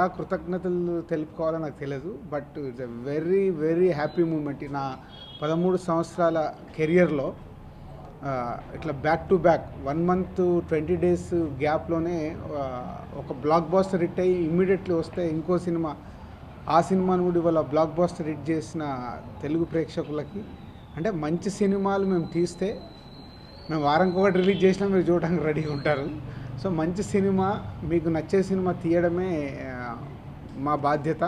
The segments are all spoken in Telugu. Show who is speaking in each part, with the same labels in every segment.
Speaker 1: ఎలా కృతజ్ఞతలు తెలుపుకోవాలో నాకు తెలియదు. But it's a very very happy moment. నా 13 సంవత్సరాల కెరియర్లో ఇట్లా back to back 1 month 20 days గ్యాప్లోనే ఒక బ్లాక్ బాస్టర్ హిట్ అయ్యి ఇమ్మీడియట్లీ వస్తే ఇంకో సినిమా, ఆ సినిమాను కూడా ఇవాళ బ్లాక్ బాస్టర్ హిట్ చేసిన తెలుగు ప్రేక్షకులకి, అంటే మంచి సినిమాలు మేము తీస్తే మేము వారానికి ఒకటి రిలీజ్ చేసినా మీరు చూడడానికి రెడీగా ఉంటారు. సో మంచి సినిమా, మీకు నచ్చే సినిమా తీయడమే మా బాధ్యత.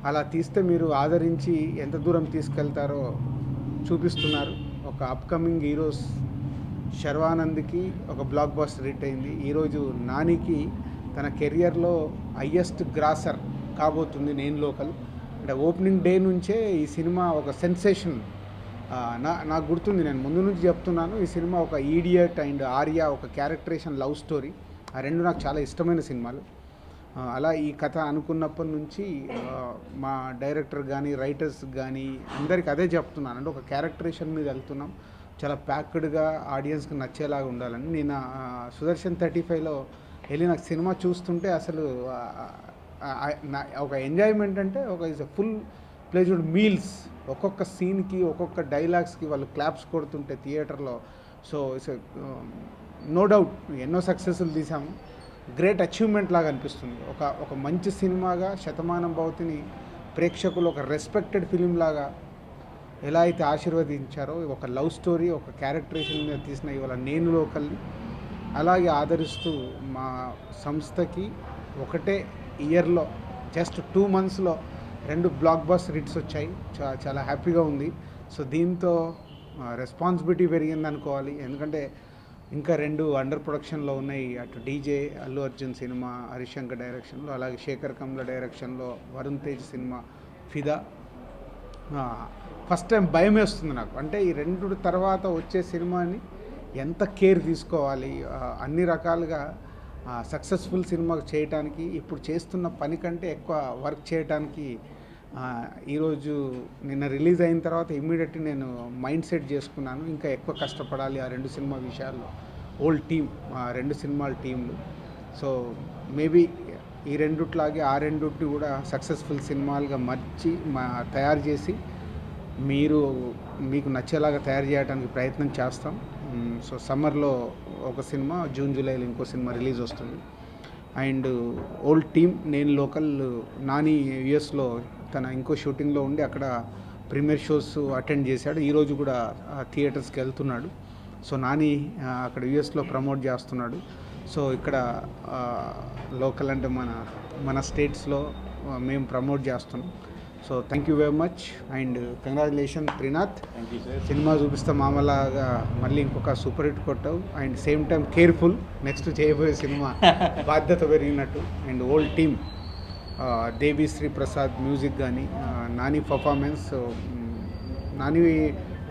Speaker 1: అలా తీస్తే మీరు ఆదరించి ఎంత దూరం తీసుకెళ్తారో చూపిస్తున్నారు. ఒక అప్కమింగ్ హీరోస్ శర్వానంద్కి ఒక బ్లాక్ బాస్టర్ హిట్ అయింది. ఈరోజు నానికి తన కెరియర్లో హయ్యెస్ట్ గ్రాసర్ కాబోతుంది నేను లోకల్. అంటే ఓపెనింగ్ డే నుంచే ఈ సినిమా ఒక సెన్సేషన్. నాకు గుర్తుంది, నేను ముందు నుంచి చెప్తున్నాను, ఈ సినిమా ఒక ఈడియట్ అండ్ ఆర్య ఒక క్యారెక్టరేషన్ లవ్ స్టోరీ. ఆ రెండు నాకు చాలా ఇష్టమైన సినిమాలు. అలా ఈ కథ అనుకున్నప్పటి నుంచి మా డైరెక్టర్ కానీ రైటర్స్ కానీ అందరికి అదే చెప్తున్నాను, అంటే ఒక క్యారెక్టరేషన్ మీద వెళ్తున్నాం, చాలా ప్యాక్డ్గా ఆడియన్స్కి నచ్చేలాగా ఉండాలని. నేను సుదర్శన్ 35లో వెళ్ళి నాకు సినిమా చూస్తుంటే అసలు ఒక ఎంజాయ్మెంట్, అంటే ఒక ఇస్ ఫుల్ ప్లేజ్డ్ మీల్స్, ఒక్కొక్క సీన్కి ఒక్కొక్క డైలాగ్స్కి వాళ్ళు క్లాప్స్ కొడుతుంటే థియేటర్లో. సో ఇట్స్ నో డౌట్ ఎన్నో సక్సెస్లు తీసాము, గ్రేట్ అచీవ్మెంట్ లాగా అనిపిస్తుంది. ఒక మంచి సినిమాగా శతమానం భవతిని ప్రేక్షకులు ఒక రెస్పెక్టెడ్ ఫిలిం లాగా ఎలా అయితే ఆశీర్వదించారో, ఒక లవ్ స్టోరీ ఒక క్యారెక్టరేషన్ మీద తీసిన ఇవాళ నేను లోకల్ని అలాగే ఆదరిస్తూ మా సంస్థకి ఒకటే ఇయర్లో జస్ట్ 2 monthsలో 2 బ్లాక్ బాస్టర్ హిట్స్ వచ్చాయి. చాలా హ్యాపీగా ఉంది. సో దీంతో రెస్పాన్సిబిలిటీ పెరిగింది అనుకోవాలి. ఎందుకంటే ఇంకా 2 అండర్ ప్రొడక్షన్లో ఉన్నాయి. అటు డీజే అల్లు అర్జున్ సినిమా హరిశంకర్ డైరెక్షన్లో, అలాగే శేఖర్ కమ్ల డైరెక్షన్లో వరుణ్ తేజ్ సినిమా ఫిదా. ఫస్ట్ టైం భయం వేస్తుంది నాకు, అంటే ఈ 2 తర్వాత వచ్చే సినిమాని ఎంత కేర్ తీసుకోవాలి, అన్ని రకాలుగా సక్సెస్ఫుల్ సినిమా చేయడానికి ఇప్పుడు చేస్తున్న పని కంటే ఎక్కువ వర్క్ చేయడానికి ఈరోజు నిన్న రిలీజ్ అయిన తర్వాత ఇమ్మీడియట్లీ నేను మైండ్ సెట్ చేసుకున్నాను, ఇంకా ఎక్కువ కష్టపడాలి ఆ 2 సినిమా విషయాల్లో. ఓల్డ్ టీమ్, 2 సినిమాల టీంలు. సో మేబీ ఈ 2లాగే ఆ 2 కూడా సక్సెస్ఫుల్ సినిమాలుగా తయారు చేసి మీకు నచ్చేలాగా తయారు చేయడానికి ప్రయత్నం చేస్తాం. సో సమ్మర్లో ఒక సినిమా, జూన్ జూలైలో ఇంకో సినిమా రిలీజ్ వస్తుంది. అండ్ ఓల్డ్ టీమ్ నేను లోకల్ నాని యుఎస్లో తన ఇంకో షూటింగ్లో ఉండి అక్కడ ప్రీమియర్ షోస్ అటెండ్ చేశాడు. ఈరోజు కూడా థియేటర్స్కి వెళ్తున్నాడు. సో నాని అక్కడ యుఎస్లో ప్రమోట్ చేస్తున్నాడు. సో ఇక్కడ లోకల్ అంటే మన స్టేట్స్లో మేము ప్రమోట్ చేస్తున్నాం. So thank you very much and congratulation Trinath.
Speaker 2: Thank you sir.
Speaker 1: Cinema చూపిస్తే మామూలుగా మళ్ళీ ఇంకొక సూపర్ హిట్ కొట్టావు. And same time careful, next చేయబోయే సినిమా బాధ్యత పెరిగినట్టు. And old team, Devi Sri Prasad music కానీ, నాని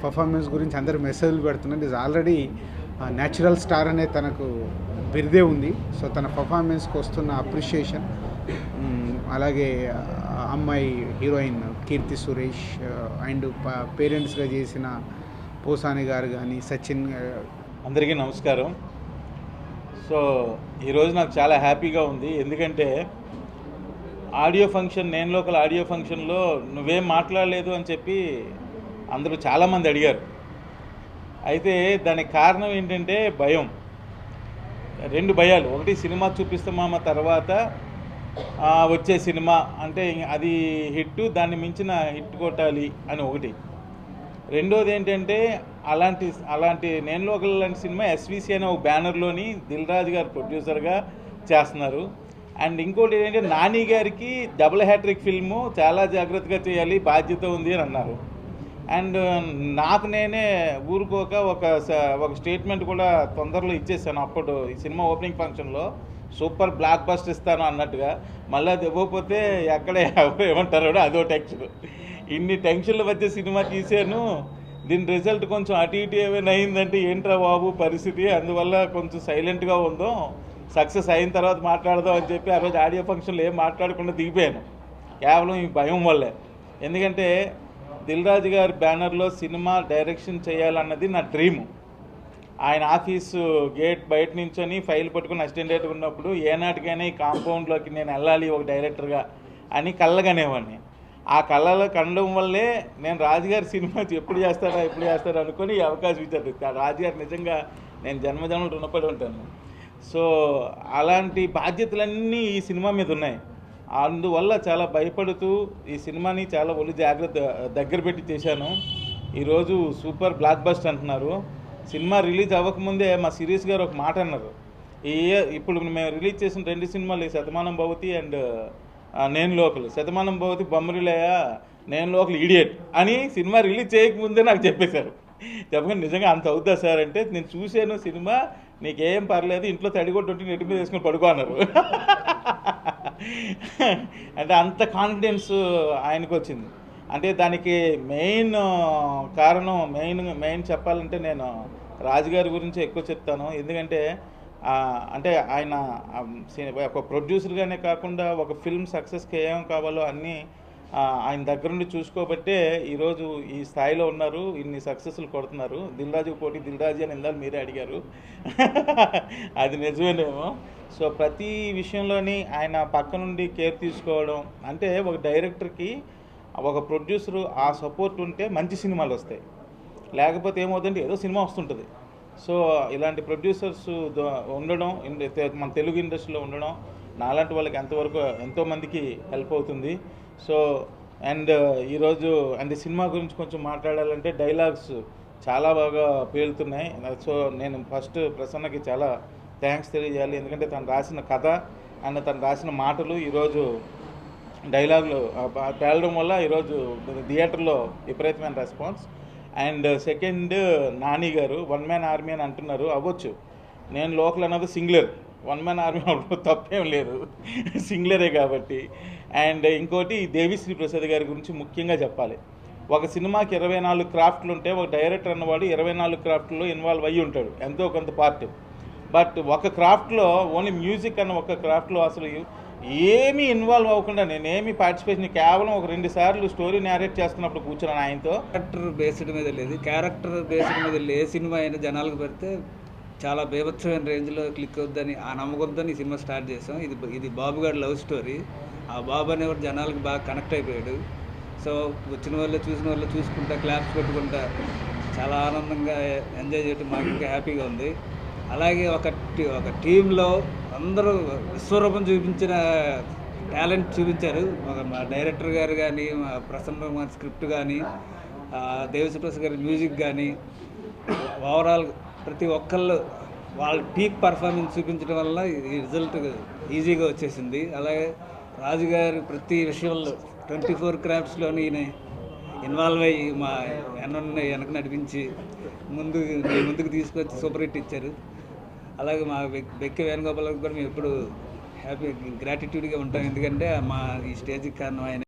Speaker 1: పర్ఫార్మెన్స్ గురించి అందరు మెసేజ్లు పెడుతున్నారు. ఇది ఆల్రెడీ న్యాచురల్ స్టార్ అనే తనకు బిరుదే ఉంది. సో తన పర్ఫార్మెన్స్కి వస్తున్న అప్రిషియేషన్, అలాగే అమ్మాయి హీరోయిన్ కీర్తి సురేష్ అండ్ పేరెంట్స్గా చేసిన పోసాని గారు కానీ, సచిన్.
Speaker 2: అందరికీ నమస్కారం. సో ఈరోజు నాకు చాలా హ్యాపీగా ఉంది, ఎందుకంటే ఆడియో ఫంక్షన్, నేను లోకల్ ఆడియో ఫంక్షన్లో నువ్వేం మాట్లాడలేదు అని చెప్పి అందరూ చాలామంది అడిగారు. అయితే దానికి కారణం ఏంటంటే భయం. 2 భయాలు. ఒకటి, సినిమా చూపిస్తామా తర్వాత వచ్చే సినిమా అంటే అది హిట్, దాన్ని మించిన హిట్ కొట్టాలి అని ఒకటి. రెండోది ఏంటంటే అలాంటి నేను లోకల్ లాంటి సినిమా ఎస్విసి అనే ఒక బ్యానర్లోని దిల్ రాజు గారు ప్రొడ్యూసర్గా చేస్తున్నారు. అండ్ ఇంకోటి ఏంటంటే నాని గారికి డబుల్ హ్యాట్రిక్ ఫిల్ము చాలా జాగ్రత్తగా చేయాలి, బాధ్యత ఉంది అని అన్నారు. అండ్ నాకు నేనే ఊరుకోక ఒక స్టేట్మెంట్ కూడా తొందరలో ఇచ్చేసాను. అప్పుడు ఈ సినిమా ఓపెనింగ్ ఫంక్షన్లో సూపర్ బ్లాక్ బస్టర్ ఇస్తాను అన్నట్టుగా. మళ్ళీ అది ఇవ్వకపోతే ఎక్కడ ఏమంటారో అదో టెన్షన్. ఇన్ని టెన్షన్ల మధ్య సినిమా తీసాను. దీని రిజల్ట్ కొంచెం అటు ఇటు ఏమైనా అయిందంటే ఏంట్రా బాబు పరిస్థితి, అందువల్ల కొంచెం సైలెంట్గా ఉందాం, సక్సెస్ అయిన తర్వాత మాట్లాడదాం అని చెప్పి ఆ రోజు ఆడియో ఫంక్షన్లో ఏం మాట్లాడకుండా దిగిపోయాను, కేవలం ఈ భయం వల్లే. ఎందుకంటే దిల్ రాజు గారి బ్యానర్లో సినిమా డైరెక్షన్ చేయాలన్నది నా డ్రీము. ఆయన ఆఫీసు గేట్ బయట నుంచొని ఫైల్ పట్టుకుని అసిస్టెంట్ డైరెక్టర్ ఉన్నప్పుడు ఏనాటికైనా ఈ కాంపౌండ్లోకి నేను వెళ్ళాలి ఒక డైరెక్టర్గా అని కళ్ళగనేవాడిని. ఆ కళ్ళలో కనడం వల్లే నేను రాజుగారి సినిమా ఎప్పుడు చేస్తాడా అనుకొని ఈ అవకాశం ఇచ్చారు. రాజుగారు నిజంగా నేను జన్మజన్మలు రుణపడి ఉంటాను. సో అలాంటి బాధ్యతలన్నీ ఈ సినిమా మీద ఉన్నాయి. అందువల్ల చాలా భయపడుతూ ఈ సినిమాని చాలా ఒళ్ళు జాగ్రత్త దగ్గర పెట్టి చేశాను. ఈరోజు సూపర్ బ్లాక్ బస్టర్ అంటున్నారు. సినిమా రిలీజ్ అవ్వకముందే మా సిరీస్ గారు ఒక మాట అన్నారు, ఇప్పుడు మేము రిలీజ్ చేసిన 2 సినిమాలు శతమానం భవతి అండ్ నేను లోకల్. శతమానం భవతి బొమ్మరిలయ్య, నేను లోకల్ ఇడియట్ అని సినిమా రిలీజ్ చేయకముందే నాకు చెప్పేశారు. చెప్పగానే నిజంగా అంత అవుతా సార్ అంటే, నేను చూశాను సినిమా, నీకేం పర్లేదు, ఇంట్లో తడిగొట్టు నెట్టి మీద వేసుకొని పడుకో అన్నారు. అంటే అంత కాన్ఫిడెన్స్ ఆయనకు వచ్చింది. అంటే దానికి మెయిన్ కారణం మెయిన్ చెప్పాలంటే నేను రాజుగారి గురించి ఎక్కువ చెప్తాను. ఎందుకంటే అంటే ఆయన ఒక ప్రొడ్యూసర్గానే కాకుండా ఒక ఫిల్మ్ సక్సెస్కి ఏం కావాలో అన్నీ ఆయన దగ్గర నుండి చూసుకోబట్టే ఈరోజు ఈ స్థాయిలో ఉన్నారు, ఇన్ని సక్సెస్లు కొడుతున్నారు. దిల్రాజుకు పోటీ దిల్రాజు అని ఇందాక మీరే అడిగారు. అది నిజమేనేమో. సో ప్రతి విషయంలోని ఆయన పక్క నుండి కేర్ తీసుకోవడం, అంటే ఒక డైరెక్టర్కి ఒక ప్రొడ్యూసరు ఆ సపోర్ట్ ఉంటే మంచి సినిమాలు వస్తాయి. లేకపోతే ఏమవుతుందంటే ఏదో సినిమా వస్తుంటుంది. సో ఇలాంటి ప్రొడ్యూసర్స్ ఉండడం మన తెలుగు ఇండస్ట్రీలో ఉండడం నాలాంటి వాళ్ళకి ఎంతోమందికి హెల్ప్ అవుతుంది. సో అండ్ ఈరోజు అండ్ సినిమా గురించి కొంచెం మాట్లాడాలంటే డైలాగ్స్ చాలా బాగా పేలుతున్నాయి. సో నేను ఫస్ట్ ప్రసన్నకి చాలా థ్యాంక్స్ తెలియజేయాలి. ఎందుకంటే తను రాసిన కథ అండ్ తను రాసిన మాటలు ఈరోజు డైలాగులు పేలడం వల్ల ఈరోజు థియేటర్లో విపరీతమైన రెస్పాన్స్. అండ్ సెకండ్ నాని గారు 1 మ్యాన్ ఆర్మీ అని అంటున్నారు, అవ్వచ్చు. నేను లోకల్ అన్నది సింగులర్, 1 మ్యాన్ ఆర్మీ అవ్వడం తప్పేం లేదు, సింగులరే కాబట్టి. అండ్ ఇంకోటి దేవిశ్రీ ప్రసాద్ గారి గురించి ముఖ్యంగా చెప్పాలి. ఒక సినిమాకి 24 క్రాఫ్ట్లు ఉంటే ఒక డైరెక్టర్ అన్నవాడు 24 క్రాఫ్ట్లో ఇన్వాల్వ్ అయ్యి ఉంటాడు, ఎంతో కొంత పార్ట్. బట్ ఒక క్రాఫ్ట్లో ఓన్లీ మ్యూజిక్ అన్న ఒక క్రాఫ్ట్లో అసలు ఏమీ ఇన్వాల్వ్ అవ్వకుండా నేనేమి పార్టిసిపేషన్, కేవలం ఒక 2 సార్లు స్టోరీ నేరేట్ చేస్తున్నప్పుడు కూర్చున్నాను ఆయనతో.
Speaker 3: క్యారెక్టర్ బేస్డ్ మీద లేదు, క్యారెక్టర్ బేస్డ్ మీద ఏ సినిమా అయినా జనాలకు పెడితే చాలా బీభత్సమైన రేంజ్లో క్లిక్ అవుద్దని ఆ నమ్మకంతో ఈ సినిమా స్టార్ట్ చేసాం. ఇది బాబు గారి లవ్ స్టోరీ. ఆ బాబు అనేవాడు జనాలకు బాగా కనెక్ట్ అయిపోయాడు. సో వచ్చిన వాళ్ళు చూసిన వాళ్ళు చూసుకుంటా క్లాప్స్ పెట్టుకుంటా చాలా ఆనందంగా ఎంజాయ్ చేయడం మాకు ఇంకా హ్యాపీగా ఉంది. అలాగే ఒక టీంలో అందరూ విశ్వరూపం చూపించిన టాలెంట్ చూపించారు. మా డైరెక్టర్ గారు కానీ, మా ప్రసన్న గారి స్క్రిప్ట్ కానీ, దేవిశ్రీ ప్రసాద్ గారి మ్యూజిక్ కానీ, ఓవరాల్ ప్రతి ఒక్కళ్ళు వాళ్ళ పీక్ పర్ఫార్మెన్స్ చూపించడం వల్ల ఈ రిజల్ట్ ఈజీగా వచ్చేసింది. అలాగే రాజుగారి ప్రతి విషయంలో 24 క్రాఫ్ట్స్లోని ఈయన ఇన్వాల్వ్ అయ్యి మా వెనక నడిపించి ముందుకు తీసుకొచ్చి సూపర్ హిట్ ఇచ్చారు. అలాగే మా బెక్కి వేణుగోపాల్ కూడా మేము ఎప్పుడు హ్యాపీ గ్రాటిట్యూడ్గా ఉంటాం. ఎందుకంటే మా ఈ స్టేజ్కి కారణం ఆయన.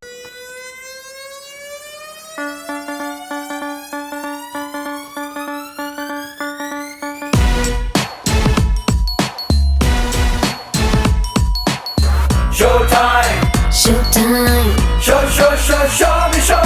Speaker 4: Showtime. Showtime. Show me show.